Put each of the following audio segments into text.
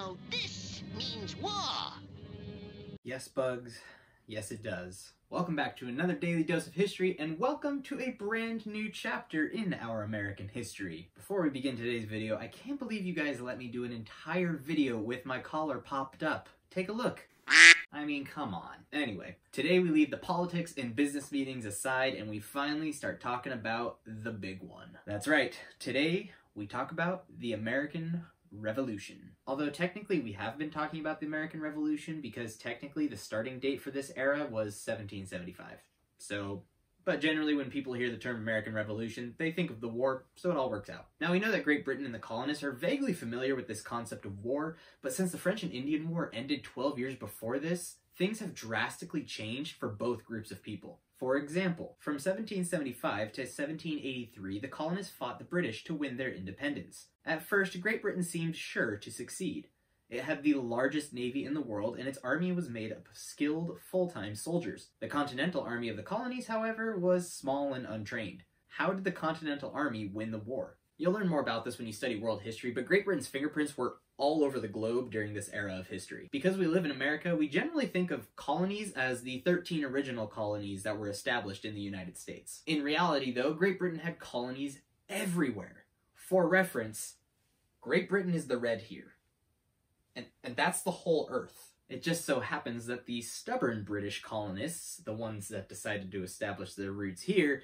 So this means war. Yes, Bugs. Yes, it does. Welcome back to another Daily Dose of History, and welcome to a brand new chapter in our American history. Before we begin today's video, I can't believe you guys let me do an entire video with my collar popped up. Take a look. I mean, come on. Anyway, today we leave the politics and business meetings aside, and we finally start talking about the big one. That's right. Today, we talk about the American Revolution. Although technically we have been talking about the American Revolution because technically the starting date for this era was 1775. But generally when people hear the term American Revolution, they think of the war, so it all works out. Now we know that Great Britain and the colonists are vaguely familiar with this concept of war, but since the French and Indian War ended 12 years before this, things have drastically changed for both groups of people. For example, from 1775 to 1783, the colonists fought the British to win their independence. At first, Great Britain seemed sure to succeed. It had the largest navy in the world, and its army was made up of skilled, full-time soldiers. The Continental Army of the colonies, however, was small and untrained. How did the Continental Army win the war? You'll learn more about this when you study world history, but Great Britain's fingerprints were all over the globe during this era of history. Because we live in America, we generally think of colonies as the 13 original colonies that were established in the United States. In reality, though, Great Britain had colonies everywhere. For reference, Great Britain is the red here. And that's the whole Earth. It just so happens that the stubborn British colonists, the ones that decided to establish their roots here,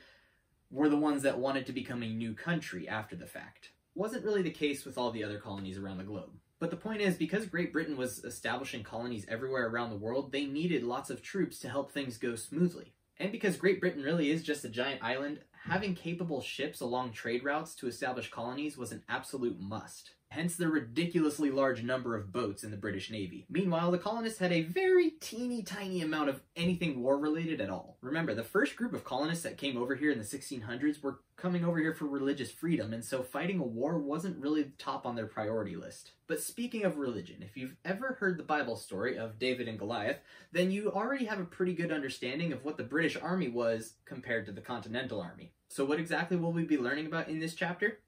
were the ones that wanted to become a new country after the fact. Wasn't really the case with all the other colonies around the globe. But the point is, because Great Britain was establishing colonies everywhere around the world, they needed lots of troops to help things go smoothly. And because Great Britain really is just a giant island, having capable ships along trade routes to establish colonies was an absolute must. Hence the ridiculously large number of boats in the British Navy. Meanwhile, the colonists had a very teeny tiny amount of anything war-related at all. Remember, the first group of colonists that came over here in the 1600s were coming over here for religious freedom, and so fighting a war wasn't really top on their priority list. But speaking of religion, if you've ever heard the Bible story of David and Goliath, then you already have a pretty good understanding of what the British Army was compared to the Continental Army. So what exactly will we be learning about in this chapter?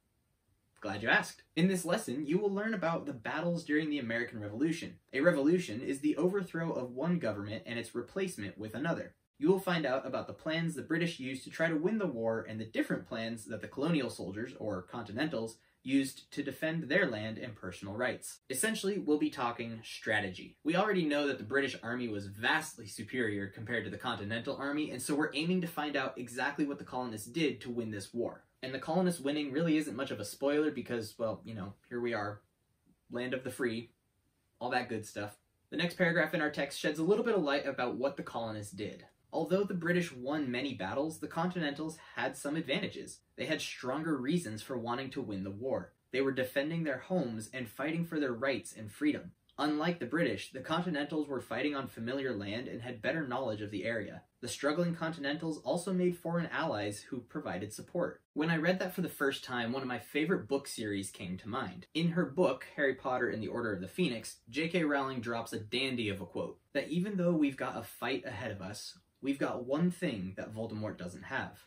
Glad you asked. In this lesson, you will learn about the battles during the American Revolution. A revolution is the overthrow of one government and its replacement with another. You will find out about the plans the British used to try to win the war and the different plans that the colonial soldiers, or Continentals, used to defend their land and personal rights. Essentially, we'll be talking strategy. We already know that the British Army was vastly superior compared to the Continental Army, and so we're aiming to find out exactly what the colonists did to win this war. And the colonists winning really isn't much of a spoiler because, well, you know, here we are, land of the free, all that good stuff. The next paragraph in our text sheds a little bit of light about what the colonists did. Although the British won many battles, the Continentals had some advantages. They had stronger reasons for wanting to win the war. They were defending their homes and fighting for their rights and freedom. Unlike the British, the Continentals were fighting on familiar land and had better knowledge of the area. The struggling Continentals also made foreign allies who provided support. When I read that for the first time, one of my favorite book series came to mind. In her book, Harry Potter and the Order of the Phoenix, J.K. Rowling drops a dandy of a quote, that even though we've got a fight ahead of us, we've got one thing that Voldemort doesn't have.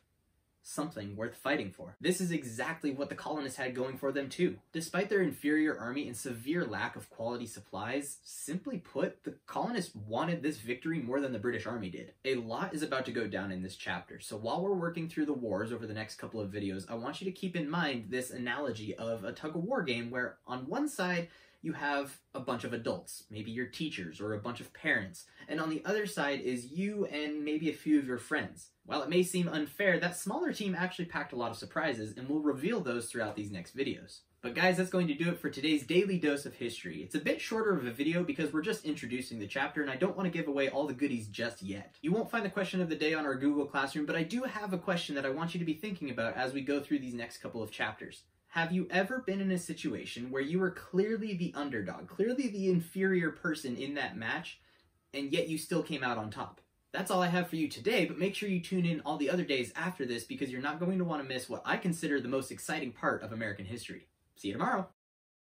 Something worth fighting for. This is exactly what the colonists had going for them too. Despite their inferior army and severe lack of quality supplies, simply put, the colonists wanted this victory more than the British Army did. A lot is about to go down in this chapter, so while we're working through the wars over the next couple of videos, I want you to keep in mind this analogy of a tug-of-war game where on one side you have a bunch of adults, maybe your teachers or a bunch of parents, and on the other side is you and maybe a few of your friends. While it may seem unfair, that smaller team actually packed a lot of surprises, and we'll reveal those throughout these next videos. But guys, that's going to do it for today's Daily Dose of History. It's a bit shorter of a video because we're just introducing the chapter, and I don't want to give away all the goodies just yet. You won't find the question of the day on our Google Classroom, but I do have a question that I want you to be thinking about as we go through these next couple of chapters. Have you ever been in a situation where you were clearly the underdog, clearly the inferior person in that match, and yet you still came out on top? That's all I have for you today, but make sure you tune in all the other days after this because you're not going to want to miss what I consider the most exciting part of American history. See you tomorrow!